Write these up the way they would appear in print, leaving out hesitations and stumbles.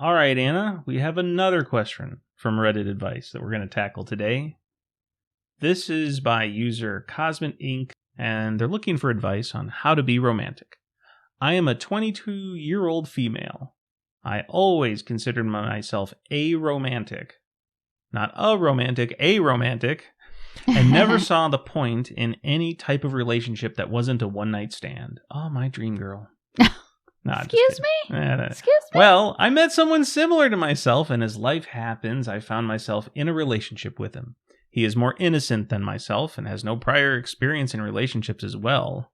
All right, Anna, we have another question from Reddit Advice that we're going to tackle today. This is by user Cosmic Inc., and they're looking for advice on how to be romantic. I am a 22-year-old female. I always considered myself aromantic. Not a romantic, aromantic. And never saw the point in any type of relationship that wasn't a one-night stand. Oh, my dream girl. Excuse me? Excuse me? Well, I met someone similar to myself, and as life happens, I found myself in a relationship with him. He is more innocent than myself and has no prior experience in relationships as well.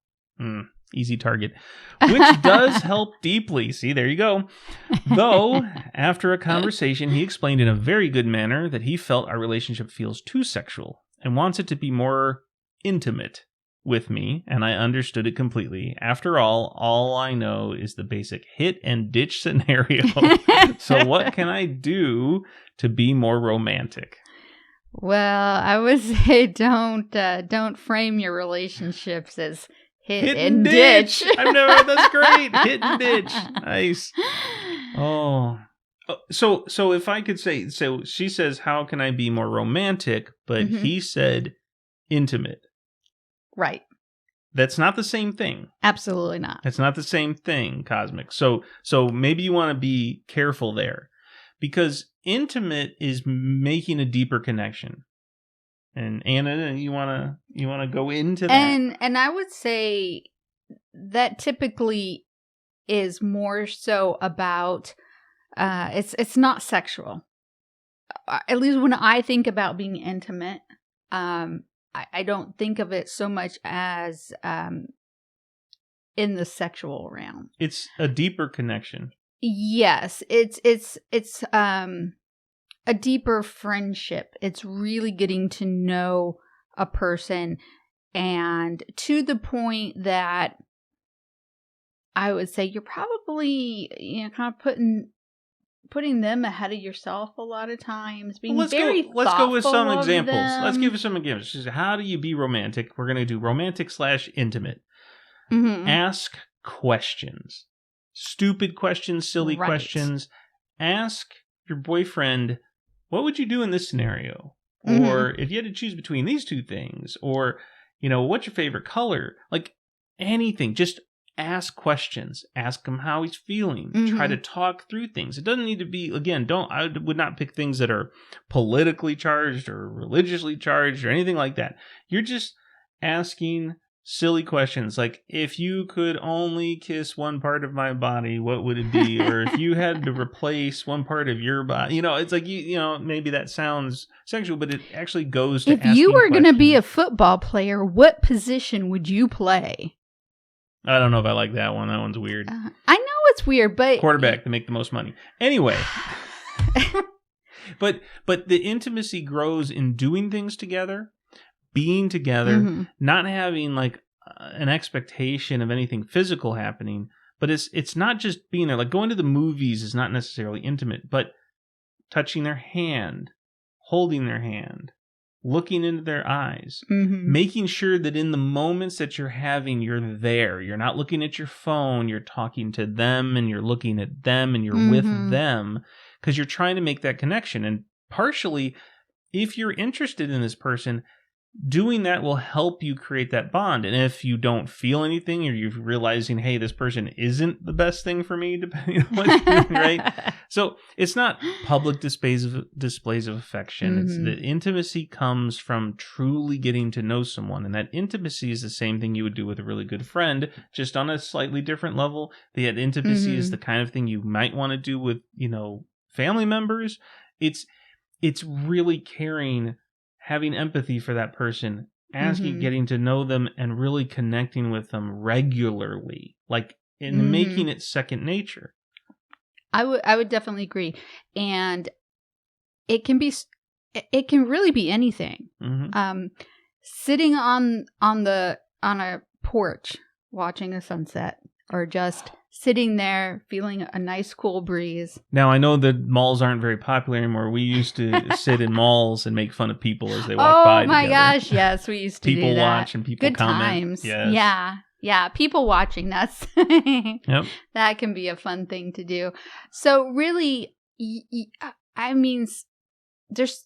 Easy target. Which does help deeply. See, there you go. Though, after a conversation, he explained in a very good manner that he felt our relationship feels too sexual and wants it to be more intimate with me, and I understood it completely. After all I know is the basic hit and ditch scenario. So what can I do to be more romantic? Well, I would say don't frame your relationships as hit and ditch. I've never heard that's great. Hit and ditch. Nice. Oh. So if I could say, so she says, how can I be more romantic? But he said intimate. Right. That's not the same thing. Absolutely not. That's not the same thing, Cosmic. So maybe you want to be careful there, because intimate is making a deeper connection. And Anna, you wanna go into that? And I would say that typically is more so about it's not sexual. At least when I think about being intimate, I don't think of it so much as in the sexual realm. It's a deeper connection. Yes, it's a deeper friendship. It's really getting to know a person, and to the point that I would say you're probably kind of putting them ahead of yourself a lot of times. Being let's go with some examples. Let's give us some examples. How do you be romantic? We're going to do romantic / intimate. Ask questions. Stupid questions, silly questions. Ask your boyfriend, what would you do in this scenario? Or if you had to choose between these two things, or, what's your favorite color? Like anything, just ask questions. Ask him how he's feeling. Try to talk through things. It doesn't need to be, again, I would not pick things that are politically charged or religiously charged or anything like that. You're just asking silly questions like, if you could only kiss one part of my body, what would it be? Or if you had to replace one part of your body, it's like, maybe that sounds sexual, but it actually goes to if you were going to be a football player, what position would you play? I don't know if I like that one. That one's weird. I know it's weird, but quarterback to make the most money. Anyway, but the intimacy grows in doing things together, being together, not having like an expectation of anything physical happening. But it's not just being there. Like going to the movies is not necessarily intimate, but touching their hand, holding their hand, looking into their eyes, making sure that in the moments that you're having, you're there. You're not looking at your phone. You're talking to them, and you're looking at them, and you're with them, because you're trying to make that connection. And partially, if you're interested in this person, doing that will help you create that bond. And if you don't feel anything, or you're realizing, hey, this person isn't the best thing for me, depending on what you're doing, right? So it's not public displays of affection. It's the intimacy comes from truly getting to know someone. And that intimacy is the same thing you would do with a really good friend, just on a slightly different level. That intimacy is the kind of thing you might want to do with, family members. It's really caring, having empathy for that person, asking, getting to know them, and really connecting with them regularly, like making it second nature. I would definitely agree, and it can really be anything. Sitting on a porch watching a sunset, or just sitting there feeling a nice cool breeze. Now, I know that malls aren't very popular anymore. We used to sit in malls and make fun of people as they walk by together. Oh my gosh, yes, we used to do that. People watch and people comment. Good times. Yes. Yeah, people watching, that can be a fun thing to do. So really, I mean, there's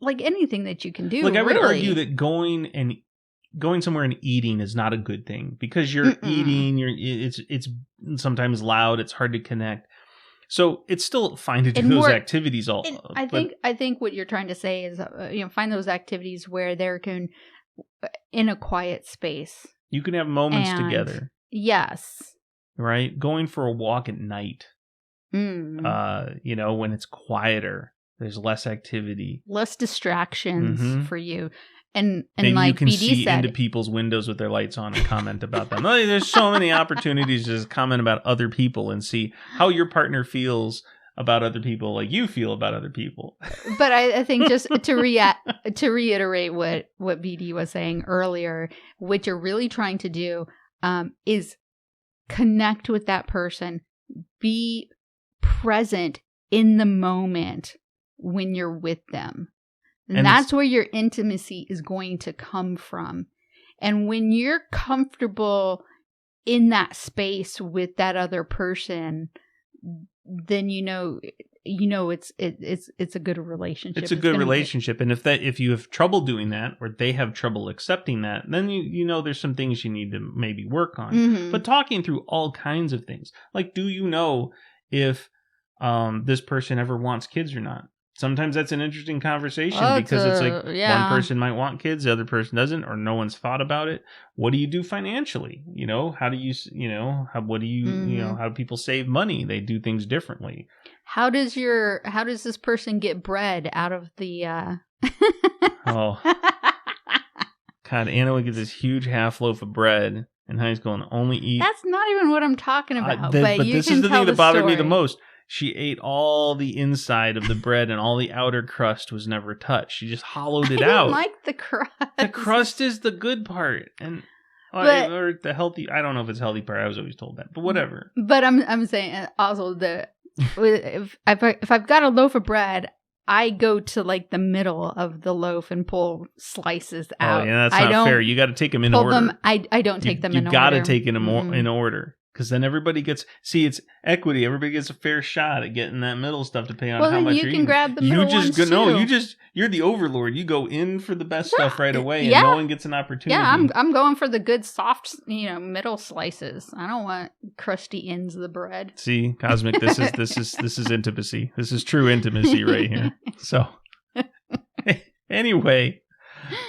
like anything that you can do. Like I would argue that going somewhere and eating is not a good thing because you're eating. It's sometimes loud. It's hard to connect. So it's still fine to do those activities. I think what you're trying to say is find those activities where there can in a quiet space. You can have moments together. Yes. Right? Going for a walk at night. When it's quieter, there's less activity. Less distractions for you. And like you can BD see into people's windows with their lights on and comment about them. There's so many opportunities to just comment about other people and see how your partner feels about other people like you feel about other people. But I think just to reiterate what BD was saying earlier, what you're really trying to do is connect with that person, be present in the moment when you're with them. And that's where your intimacy is going to come from. And when you're comfortable in that space with that other person, then it's a good relationship. It's a good relationship. And if you have trouble doing that or they have trouble accepting that, then you know there's some things you need to maybe work on. Mm-hmm. But talking through all kinds of things. Like, do you know if this person ever wants kids or not? Sometimes that's an interesting conversation because it's like one person might want kids, the other person doesn't, or no one's thought about it. What do you do financially? How do you, how do people save money? They do things differently. How does this person get bread out of the, Oh, God, Anna would get this huge half loaf of bread and he's going to only eat. That's not even what I'm talking about. But this is the thing that bothered me the most. She ate all the inside of the bread and all the outer crust was never touched. She just hollowed it out. I like the crust. The crust is the good part. Or the healthy. I don't know if it's healthy part. I was always told that, but whatever. But I'm saying also if I've got a loaf of bread, I go to like the middle of the loaf and pull slices out. Oh, yeah, that's not fair. You got to take them in order. I don't take them in order. You got to take it in order. Because then everybody gets, it's equity. Everybody gets a fair shot at getting that middle stuff depending on how much you're eating. You can grab the middle ones too. You're the overlord. You go in for the best stuff right away and no one gets an opportunity. Yeah, I'm going for the good soft, middle slices. I don't want crusty ends of the bread. See, Cosmic, this is intimacy. This is true intimacy right here. So, anyway,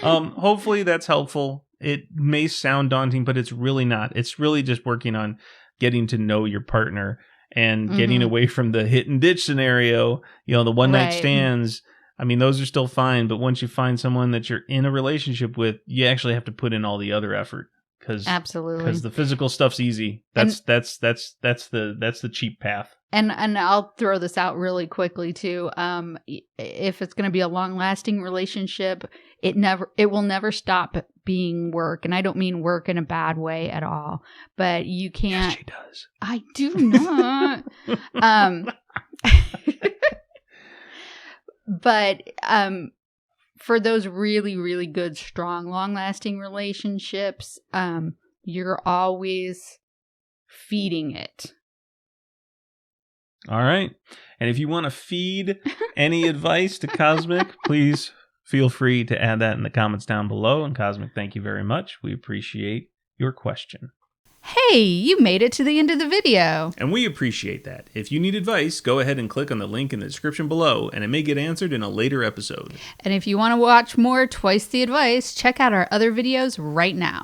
hopefully that's helpful. It may sound daunting, but it's really not. It's really just working on getting to know your partner and getting away from the hit and ditch scenario, the one night stands. I mean, those are still fine, but once you find someone that you're in a relationship with, you actually have to put in all the other effort. Absolutely. Because the physical stuff's easy. That's the cheap path. And I'll throw this out really quickly too. If it's going to be a long-lasting relationship, it will never stop being work. And I don't mean work in a bad way at all. But you can't. Yes, she does. I do not. But for those really, really good, strong, long-lasting relationships, you're always feeding it. All right. And if you want to feed any advice to Cosmic, please feel free to add that in the comments down below. And Cosmic, thank you very much. We appreciate your question. Hey, you made it to the end of the video. And we appreciate that. If you need advice, go ahead and click on the link in the description below, and it may get answered in a later episode. And if you want to watch more Twice the Advice, check out our other videos right now.